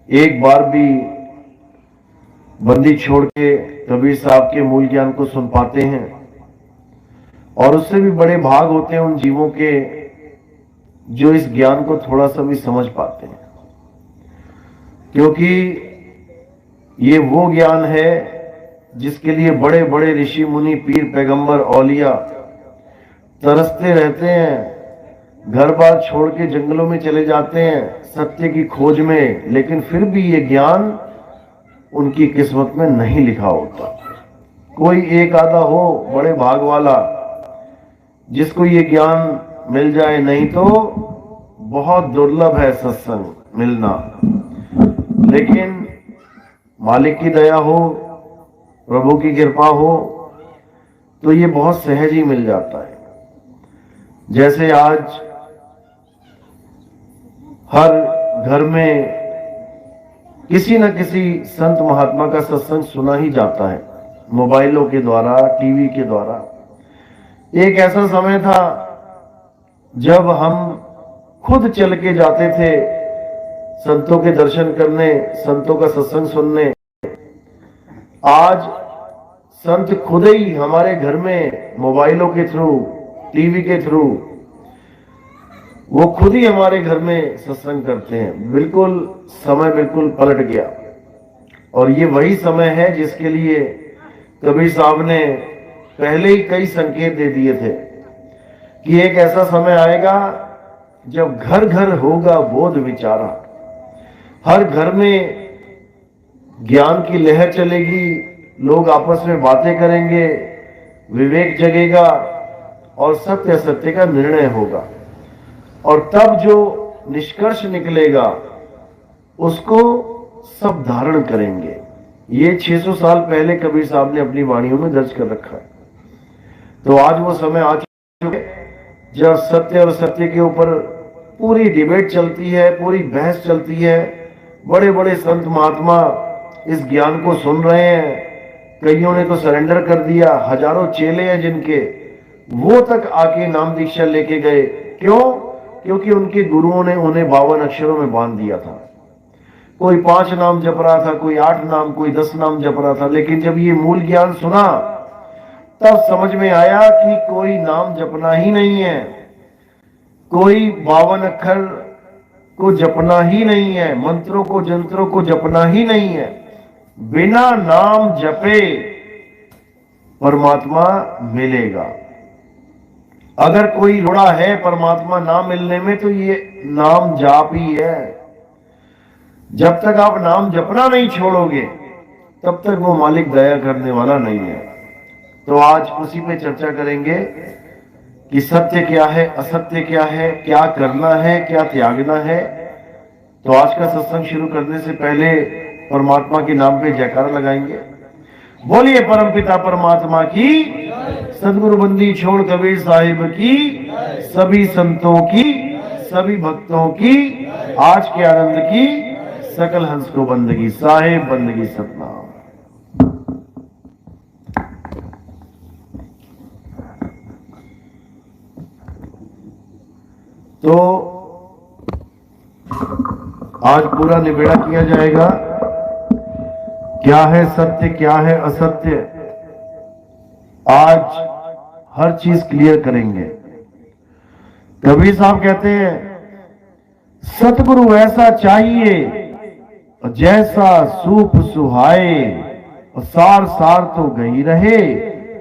एक बार भी बंदी छोड़ के कबीर साहब के मूल ज्ञान को सुन पाते हैं। और उससे भी बड़े भाग होते हैं उन जीवों के जो इस ज्ञान को थोड़ा सा भी समझ पाते हैं, क्योंकि ये वो ज्ञान है जिसके लिए बड़े बड़े ऋषि मुनि, पीर, पैगंबर, औलिया तरसते रहते हैं, घर बार छोड़ के जंगलों में चले जाते हैं सत्य की खोज में, लेकिन फिर भी ये ज्ञान उनकी किस्मत में नहीं लिखा होता। कोई एक आधा हो बड़े भाग वाला जिसको ये ज्ञान मिल जाए, नहीं तो बहुत दुर्लभ है सत्संग मिलना। लेकिन मालिक की दया हो, प्रभु की कृपा हो, तो ये बहुत सहज ही मिल जाता है। जैसे आज हर घर में किसी न किसी संत महात्मा का सत्संग सुना ही जाता है, मोबाइलों के द्वारा, टीवी के द्वारा। एक ऐसा समय था जब हम खुद चल के जाते थे संतों के दर्शन करने, संतों का सत्संग सुनने। आज संत खुद ही हमारे घर में मोबाइलों के थ्रू, टीवी के थ्रू, वो खुद ही हमारे घर में सत्संग करते हैं। बिल्कुल समय बिल्कुल पलट गया। और ये वही समय है जिसके लिए कबीर साहब ने पहले ही कई संकेत दे दिए थे कि एक ऐसा समय आएगा जब घर घर होगा बोध विचारा। हर घर में ज्ञान की लहर चलेगी, लोग आपस में बातें करेंगे, विवेक जगेगा और सत्य असत्य का निर्णय होगा। और तब जो निष्कर्ष निकलेगा उसको सब धारण करेंगे। ये 600 साल पहले कबीर साहब ने अपनी वाणियों में दर्ज कर रखा है। तो आज वो समय आ चुका है जब सत्य और सत्य के ऊपर पूरी डिबेट चलती है, पूरी बहस चलती है। बड़े बड़े संत महात्मा इस ज्ञान को सुन रहे हैं, कईयों ने तो सरेंडर कर दिया। हजारों चेले हैं जिनके, वो तक आके नाम दीक्षा लेके गए। क्यों? क्योंकि उनके गुरुओं ने उन्हें 52 अक्षरों में बांध दिया था। कोई 5 नाम जप रहा था, कोई 8 नाम, कोई 10 नाम जप रहा था। लेकिन जब ये मूल ज्ञान सुना तब समझ में आया कि कोई नाम जपना ही नहीं है, कोई 52 अक्षर को जपना ही नहीं है, मंत्रों को, जंत्रों को जपना ही नहीं है। बिना नाम जपे परमात्मा मिलेगा। अगर कोई रुड़ा है परमात्मा ना मिलने में तो ये नाम जाप ही है। जब तक आप नाम जपना नहीं छोड़ोगे तब तक वो मालिक दया करने वाला नहीं है। तो आज उसी पे चर्चा करेंगे कि सत्य क्या है, असत्य क्या है, क्या करना है, क्या त्यागना है। तो आज का सत्संग शुरू करने से पहले परमात्मा के नाम पे जयकारा लगाएंगे। बोलिए परमपिता परमात्मा की, सदगुरु बंदी छोड़ कबीर साहिब की, सभी संतों की, सभी भक्तों की, आज के आनंद की, सकल हंस को बंदगी, साहिब बंदगी सतनाम। तो आज पूरा निबेड़ा किया जाएगा, क्या है सत्य, क्या है असत्य। आज हर चीज क्लियर करेंगे। कबीर साहब कहते हैं सतगुरु ऐसा चाहिए जैसा सूप सुहाए, और सार सार तो गई रहे,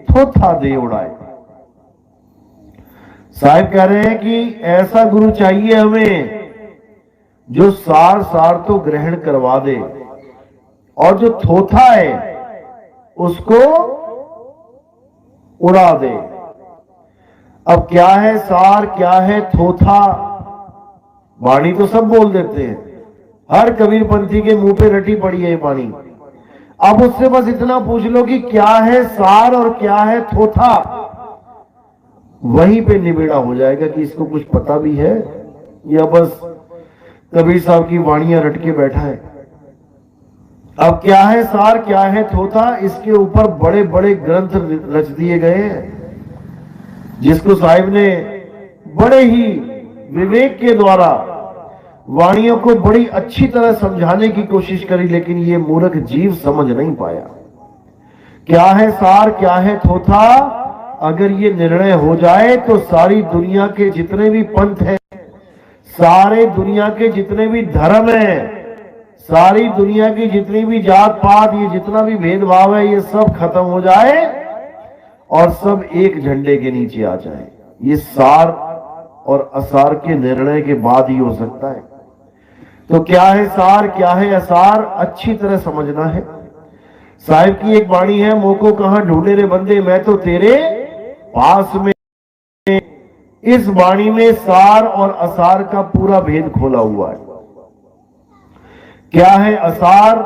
थोथा दे उड़ाए। साहिब कह रहे हैं कि ऐसा गुरु चाहिए हमें जो सार सार तो ग्रहण करवा दे, और जो थोथा है उसको उड़ा दे। अब क्या है सार, क्या है थोथा? वाणी तो सब बोल देते हैं, हर कबीरपंथी के मुंह पे रटी पड़ी है ये वाणी। अब उससे बस इतना पूछ लो कि क्या है सार और क्या है थोथा, वहीं पे निबेड़ा हो जाएगा कि इसको कुछ पता भी है या बस कबीर साहब की वाणियां रट के बैठा है। अब क्या है सार, क्या है थोथा, इसके ऊपर बड़े बड़े ग्रंथ रच दिए गए हैं, जिसको साहिब ने बड़े ही विवेक के द्वारा वाणियों को बड़ी अच्छी तरह समझाने की कोशिश करी, लेकिन ये मूर्ख जीव समझ नहीं पाया। क्या है सार, क्या है थोथा, अगर ये निर्णय हो जाए तो सारी दुनिया के जितने भी पंथ हैं, सारे दुनिया के जितने भी धर्म हैं, सारी दुनिया की जितनी भी जात पात, ये जितना भी भेदभाव है, ये सब खत्म हो जाए और सब एक झंडे के नीचे आ जाए। ये सार और असार के निर्णय के बाद ही हो सकता है। तो क्या है सार, क्या है असार, अच्छी तरह समझना है। साहिब की एक वाणी है, मोको कहां ढूंढे रे बंदे, मैं तो तेरे पास में। इस वाणी में सार और असार का पूरा भेद खोला हुआ है। क्या है असार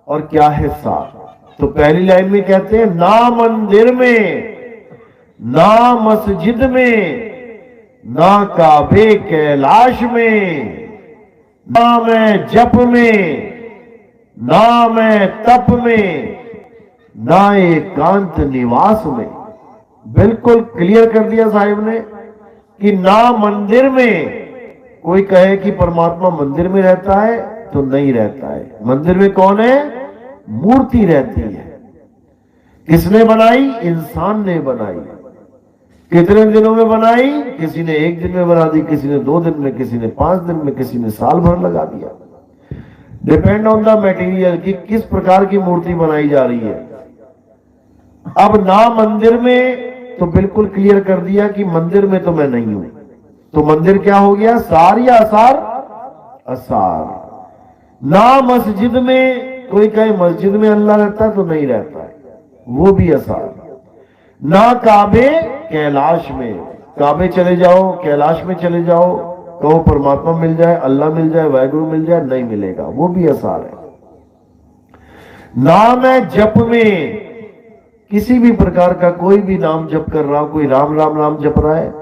और क्या है सार। तो पहली लाइन में कहते हैं, ना मंदिर में, ना मस्जिद में, ना काबे कैलाश में, ना मैं जप में, ना मैं तप में, ना एकांत निवास में। बिल्कुल क्लियर कर दिया साहिब ने कि ना मंदिर में, कोई कहे कि परमात्मा मंदिर में रहता है तो नहीं रहता है। मंदिर में कौन है? मूर्ति रहती है। किसने बनाई? इंसान ने बनाई। कितने दिनों में बनाई? किसी ने एक दिन में बना दी, किसी ने 2 दिन में, किसी ने 5 दिन में, किसी ने साल भर लगा दिया। डिपेंड ऑन द मटेरियल कि किस प्रकार की मूर्ति बनाई जा रही है। अब ना मंदिर में तो बिल्कुल क्लियर कर दिया कि मंदिर में तो मैं नहीं हूं। तो मंदिर क्या हो गया? सार या असार? असार। ना मस्जिद में, कोई कहे मस्जिद में अल्लाह रहता है तो नहीं रहता है, वो भी असार। ना काबे कैलाश में, काबे चले जाओ, कैलाश में चले जाओ, कहो परमात्मा मिल जाए, अल्लाह मिल जाए, वाहिगुरु मिल जाए, नहीं मिलेगा, वो भी असार है। ना मैं जप में, किसी भी प्रकार का कोई भी नाम जप कर रहा हो, कोई राम राम नाम जप रहा है,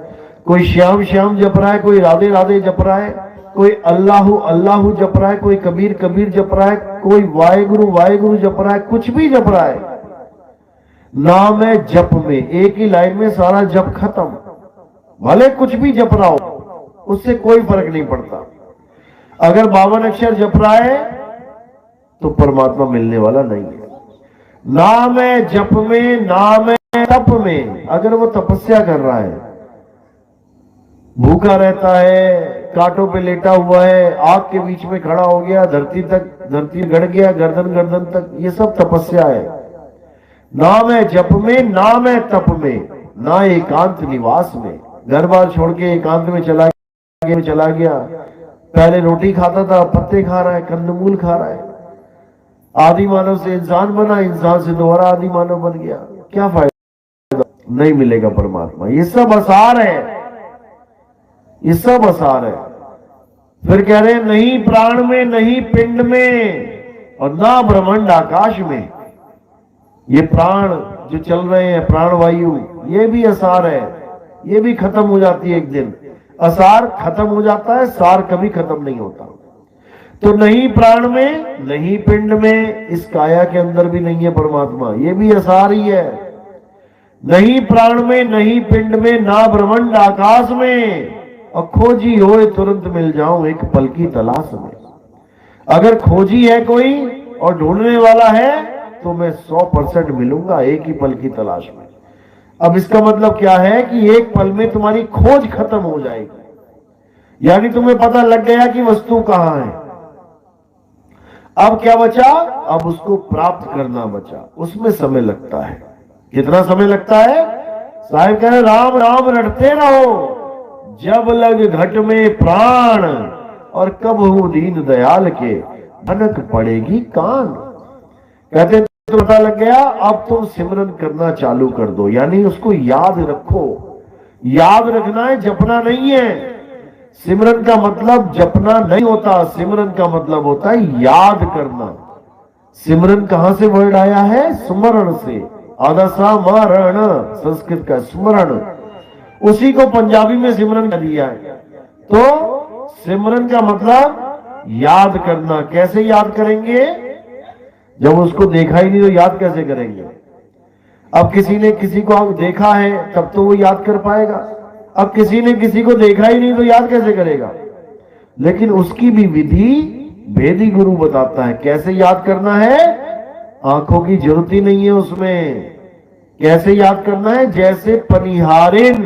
कोई श्याम श्याम जप रहा है, कोई राधे राधे जप रहा है, कोई अल्लाहु अल्लाहु जप रहा है, कोई कबीर कबीर जप रहा है, कोई वाहिगुरु वाहिगुरु जप रहा है, कुछ भी जप रहा है, नाम है जप में, एक ही लाइन में सारा जप खत्म। भले कुछ भी जप रहा हो, उससे कोई फर्क नहीं पड़ता। अगर 52 अक्षर जप रहा है तो परमात्मा मिलने वाला नहीं है। नाम है जप में, नाम है तप में। अगर वो तपस्या कर रहा है, भूखा रहता है, कांटों पे लेटा हुआ है, आग के बीच में खड़ा हो गया, धरती तक, धरती गड़ गया, गर्दन गर्दन तक, ये सब तपस्या है। नाम है जप में, नाम है तप में, ना एकांत निवास में। घर बार छोड़ के एकांत में चला गया, पहले रोटी खाता था, पत्ते खा रहा है, कंदमूल खा रहा है, आदि मानव से इंसान बना, इंसान से दोबारा आदि मानव बन गया, क्या फायदा? नहीं मिलेगा परमात्मा। ये सब असार है, ये सब असार है। फिर कह रहे हैं, नहीं प्राण में, नहीं पिंड में, और ना ब्रह्मांड आकाश में। ये प्राण जो चल रहे हैं, प्राणवायु, ये भी असार है, ये भी खत्म हो जाती है एक दिन। असार खत्म हो जाता है, सार कभी खत्म नहीं होता। तो नहीं प्राण में, नहीं पिंड में, इस काया के अंदर भी नहीं है परमात्मा, ये भी असार ही है। नहीं प्राण में, नहीं पिंड में, ना ब्रह्मांड आकाश में, और खोजी होए तुरंत मिल जाऊं एक पल की तलाश में। अगर खोजी है कोई और ढूंढने वाला है तो मैं 100% मिलूंगा एक ही पल की तलाश में। अब इसका मतलब क्या है कि एक पल में तुम्हारी खोज खत्म हो जाएगी, यानी तुम्हें पता लग गया कि वस्तु कहां है। अब क्या बचा? अब उसको प्राप्त करना बचा, उसमें समय लगता है। कितना समय लगता है? साहिब कह रहे, राम राम रटते रहो जब लग घट में प्राण, और कब हूं दीन दयाल के भनक पड़ेगी कान। कहते तो पता लग गया, अब तुम सिमरन करना चालू कर दो, यानी उसको याद रखो। याद रखना है, जपना नहीं है। सिमरन का मतलब जपना नहीं होता, सिमरन का मतलब होता है याद करना। सिमरन कहां से वर्ड आया है? स्मरण से। आदसामरण संस्कृत का स्मरण, उसी को पंजाबी में सिमरन कर दिया है। तो सिमरन का मतलब याद करना। कैसे याद करेंगे? जब उसको देखा ही नहीं तो याद कैसे करेंगे? अब किसी ने किसी को देखा है तब तो वो याद कर पाएगा, अब किसी ने किसी को देखा ही नहीं तो याद कैसे करेगा? लेकिन उसकी भी विधि वेदी गुरु बताता है। कैसे याद करना है? आंखों की जरूरत ही नहीं है उसमें। कैसे याद करना है? जैसे पनिहारिन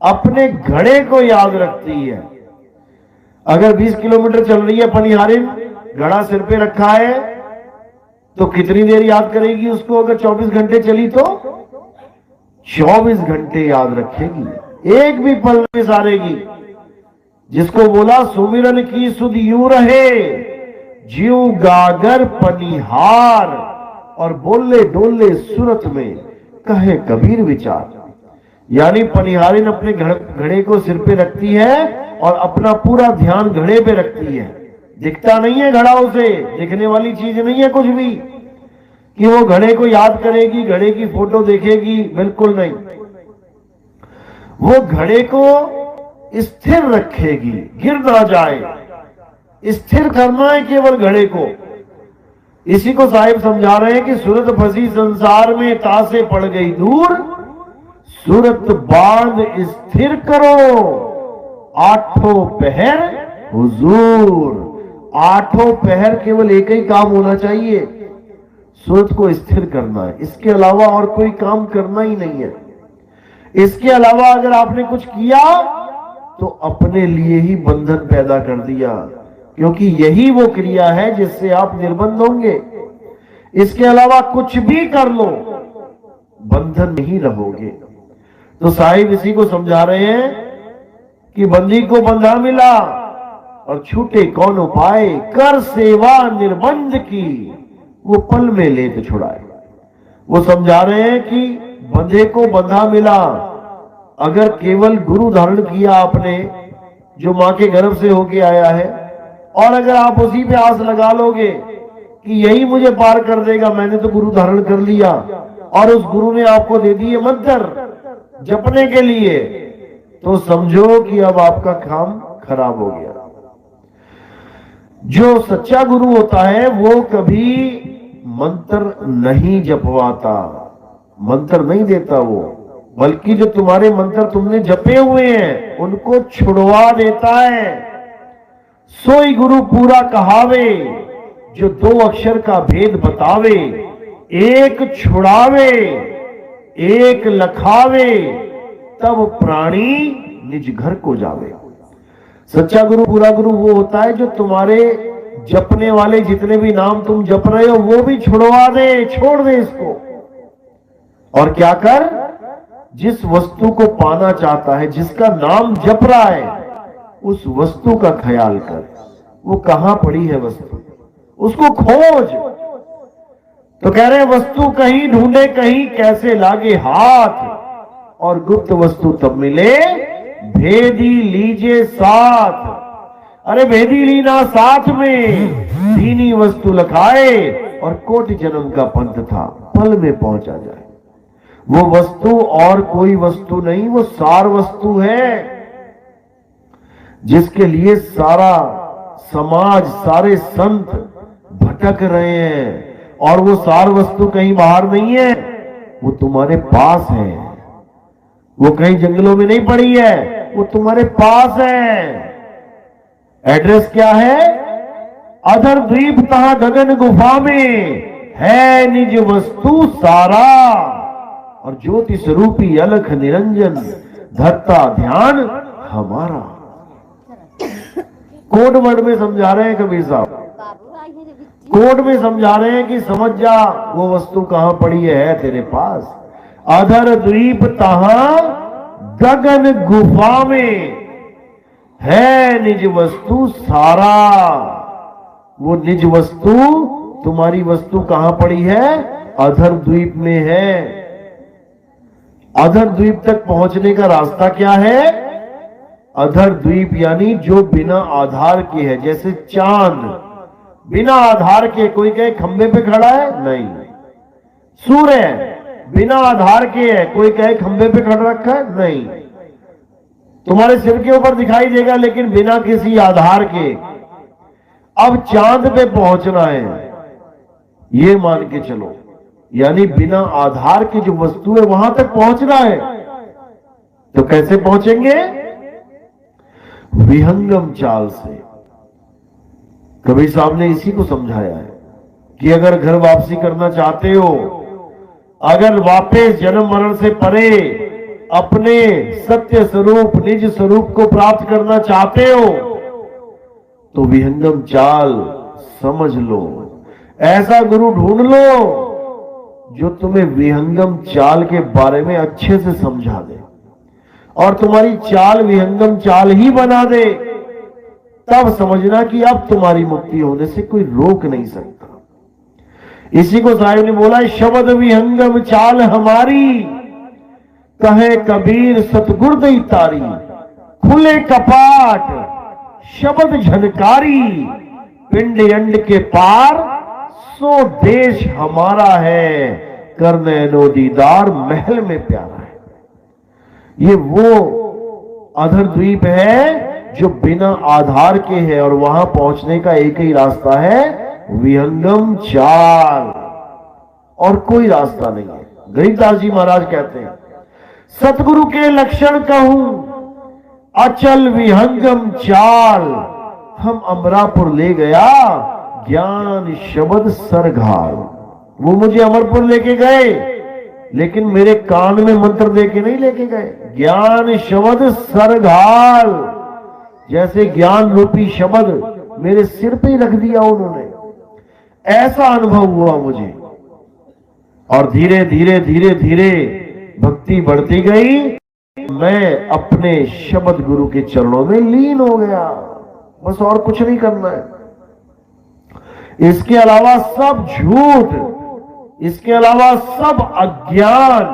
अपने घड़े को याद रखती है। अगर 20 किलोमीटर चल रही है पनिहारिन, घड़ा सिर पे रखा है, तो कितनी देर याद करेगी उसको? अगर 24 घंटे चली तो 24 घंटे याद रखेगी, एक भी पल नहीं सारेगी। जिसको बोला सुमिरन की सुध यूं रहे, जीव गागर पनिहार, और बोले डोले सूरत में कहे कबीर विचार। यानी पनिहारिन अपने घड़े को सिर पे रखती है और अपना पूरा ध्यान घड़े पे रखती है। दिखता नहीं है घड़ा, उसे दिखने वाली चीज नहीं है कुछ भी कि वो घड़े को याद करेगी, घड़े की फोटो देखेगी, बिल्कुल नहीं। वो घड़े को स्थिर रखेगी, गिर ना जाए। स्थिर करना है केवल घड़े को। इसी को साहिब समझा रहे हैं कि सूरत फंसी संसार में, तासे पड़ गई दूर, सूरत बांध स्थिर करो, आठों पहर हुजूर। आठों पहर केवल एक ही काम होना चाहिए, सूरत को स्थिर करना है। इसके अलावा और कोई काम करना ही नहीं है। इसके अलावा अगर आपने कुछ किया तो अपने लिए ही बंधन पैदा कर दिया, क्योंकि यही वो क्रिया है जिससे आप निर्बंध होंगे। इसके अलावा कुछ भी कर लो, बंधन नहीं रहोगे। तो साहिब इसी को समझा रहे हैं कि बंदी को बंधा मिला और छूटे कौन उपाय, कर सेवा निर्बंध की, वो पल में लेत छुड़ाए। वो समझा रहे हैं कि बंधे को बंधा मिला, अगर केवल गुरु धारण किया आपने, जो मां के गर्भ से होके आया है, और अगर आप उसी पे आस लगा लोगे कि यही मुझे पार कर देगा, मैंने तो गुरु धारण कर लिया, और उस गुरु ने आपको दे दिए मंत्र जपने के लिए, तो समझो कि अब आपका काम खराब हो गया। जो सच्चा गुरु होता है वो कभी मंत्र नहीं जपवाता, मंत्र नहीं देता वो, बल्कि जो तुम्हारे मंत्र तुमने जपे हुए हैं उनको छुड़वा देता है। सोई गुरु पूरा कहावे, जो 2 अक्षर का भेद बतावे, एक छुड़ावे एक लखावे, तब प्राणी निज घर को जावे। सच्चा गुरु, पूरा गुरु वो होता है जो तुम्हारे जपने वाले जितने भी नाम तुम जप रहे हो वो भी छुड़वा दे, छोड़ दे इसको। और क्या कर, जिस वस्तु को पाना चाहता है, जिसका नाम जप रहा है, उस वस्तु का ख्याल कर। वो कहां पड़ी है वस्तु, उसको खोज। तो कह रहे वस्तु कहीं ढूंढे कहीं, कैसे लागे हाथ, और गुप्त वस्तु तब मिले, भेदी लीजे साथ। अरे भेदी लीना साथ में, दीनी वस्तु लखाए, और कोटि जन्म का पंथ था, पल में पहुंचा जाए। वो वस्तु और कोई वस्तु नहीं, वो सार वस्तु है, जिसके लिए सारा समाज, सारे संत भटक रहे हैं। और वो सार वस्तु कहीं बाहर नहीं है, वो तुम्हारे पास है। वो कहीं जंगलों में नहीं पड़ी है, वो तुम्हारे पास है। एड्रेस क्या है? अधर द्वीप तहा गगन गुफा में, है निज वस्तु सारा, और ज्योति स्वरूपी अलख निरंजन, धरता ध्यान हमारा। कोड वर्ड में समझा रहे हैं कबीर साहब, कोड में समझा रहे हैं कि समझ जा वो वस्तु कहां पड़ी है तेरे पास। अधर द्वीप तहा गगन गुफा में, है निज वस्तु सारा। वो निज वस्तु, तुम्हारी वस्तु कहां पड़ी है? अधर द्वीप में है। अधर द्वीप तक पहुंचने का रास्ता क्या है? अधर द्वीप यानी जो बिना आधार के है, जैसे चांद बिना आधार के, कोई कहे खंबे पे खड़ा है, नहीं। सूर्य बिना आधार के है, कोई कहे खंबे पे खड़ा रखा है, नहीं। तुम्हारे सिर के ऊपर दिखाई देगा लेकिन बिना किसी आधार के। अब चांद पे पहुंचना है, ये मान के चलो, यानी बिना आधार की जो वस्तु है वहां तक पहुंचना है। तो कैसे पहुंचेंगे? विहंगम चाल से। कबीर साहब ने इसी को समझाया है कि अगर घर वापसी करना चाहते हो, अगर वापस जन्म मरण से परे अपने सत्य स्वरूप निज स्वरूप को प्राप्त करना चाहते हो, तो विहंगम चाल समझ लो। ऐसा गुरु ढूंढ लो जो तुम्हें विहंगम चाल के बारे में अच्छे से समझा दे और तुम्हारी चाल विहंगम चाल ही बना दे। तब समझना कि अब तुम्हारी मुक्ति होने से कोई रोक नहीं सकता। इसी को साहिब ने बोला, शब्द विहंगम चाल हमारी, कहे कबीर सतगुर दई तारी, खुले कपाट शब्द झनकारी, पिंड अंड के पार सो देश हमारा है, करने नो दीदार महल में प्यारा है। ये वो अधर द्वीप है जो बिना आधार के है और वहां पहुंचने का एक ही रास्ता है, विहंगम चाल, और कोई रास्ता नहीं है। गरीबदास जी महाराज कहते हैं, सतगुरु के लक्षण कहूं अचल विहंगम चाल, हम अमरापुर ले गया ज्ञान शब्द सरघाल। वो मुझे अमरपुर लेके गए, लेकिन मेरे कान में मंत्र देके नहीं लेके गए। ज्ञान शब्द सरघाल, जैसे ज्ञान रूपी शब्द मेरे सिर पे ही रख दिया उन्होंने, ऐसा अनुभव हुआ मुझे। और धीरे धीरे धीरे धीरे भक्ति बढ़ती गई, मैं अपने शब्द गुरु के चरणों में लीन हो गया। बस और कुछ नहीं करना है। इसके अलावा सब झूठ, इसके अलावा सब अज्ञान,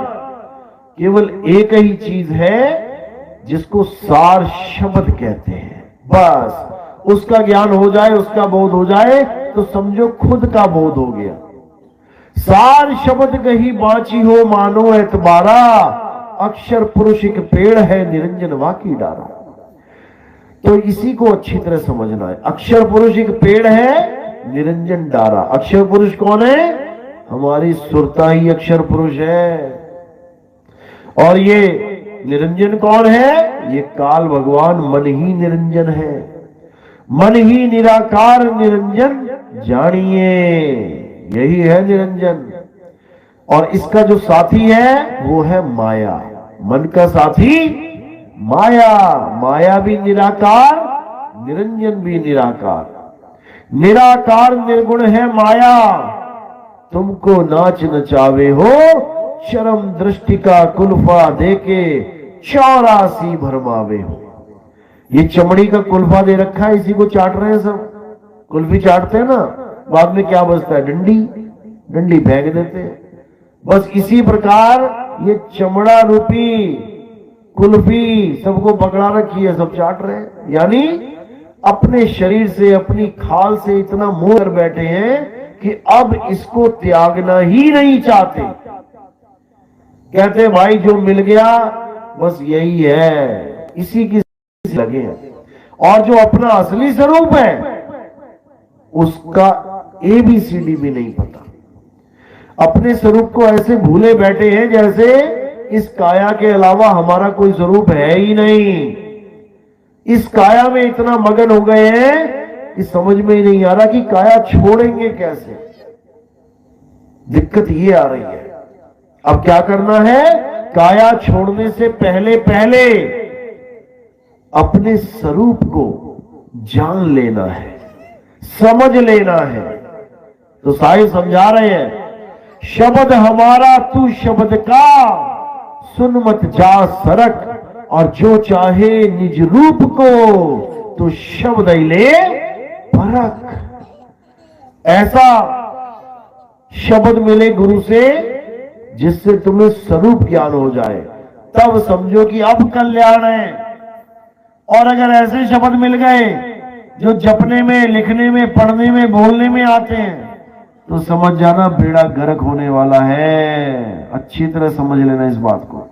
केवल एक ही चीज है जिसको सार शब्द कहते हैं। बस उसका ज्ञान हो जाए, उसका बोध हो जाए तो समझो खुद का बोध हो गया। सार शब्द कहीं बांची हो मानो एतबारा, अक्षर पुरुष एक पेड़ है निरंजन वाकी डारा। तो इसी को अच्छी तरह समझना है। अक्षर पुरुष एक पेड़ है, निरंजन डारा। अक्षर पुरुष कौन है? हमारी सुरता ही अक्षर पुरुष है। और ये निरंजन कौन है? ये काल भगवान मन ही निरंजन है। मन ही निराकार निरंजन जानिए, यही है निरंजन। और इसका जो साथी है वो है माया। मन का साथी माया। माया भी निराकार, निरंजन भी निराकार। निराकार निर्गुण है माया, तुमको नाच नचावे हो, चरम दृष्टि का कुल्फा देके 84 भरमावे हो। ये चमड़ी का कुल्फा दे रखा है, इसी को चाट रहे हैं सब। कुल्फी चाटते हैं ना, बाद में क्या बचता है? डंडी, डंडी फेंक देते हैं। बस इसी प्रकार ये चमड़ा रूपी कुल्फी सबको पकड़ा रखी है, सब चाट रहे हैं। यानी अपने शरीर से, अपनी खाल से इतना मोह कर बैठे हैं कि अब इसको त्यागना ही नहीं चाहते। कहते भाई जो मिल गया बस यही है, इसी की लगे हैं। और जो अपना असली स्वरूप है उसका ABCD भी नहीं पता। अपने स्वरूप को ऐसे भूले बैठे हैं जैसे इस काया के अलावा हमारा कोई स्वरूप है ही नहीं। इस काया में इतना मगन हो गए हैं कि समझ में ही नहीं आ रहा कि काया छोड़ेंगे कैसे। दिक्कत ये आ रही है। अब क्या करना है? काया छोड़ने से पहले पहले अपने स्वरूप को जान लेना है, समझ लेना है। तो साहिब समझा रहे हैं, शब्द हमारा तू शब्द का, सुन मत जा सरक, और जो चाहे निज रूप को तो शब्द ले परख। ऐसा शब्द मिले गुरु से जिससे तुम्हें स्वरूप ज्ञान हो जाए, तब समझो कि अब कल्याण है। और अगर ऐसे शब्द मिल गए जो जपने में, लिखने में, पढ़ने में, बोलने में आते हैं, तो समझ जाना बेड़ा गर्क होने वाला है। अच्छी तरह समझ लेना इस बात को।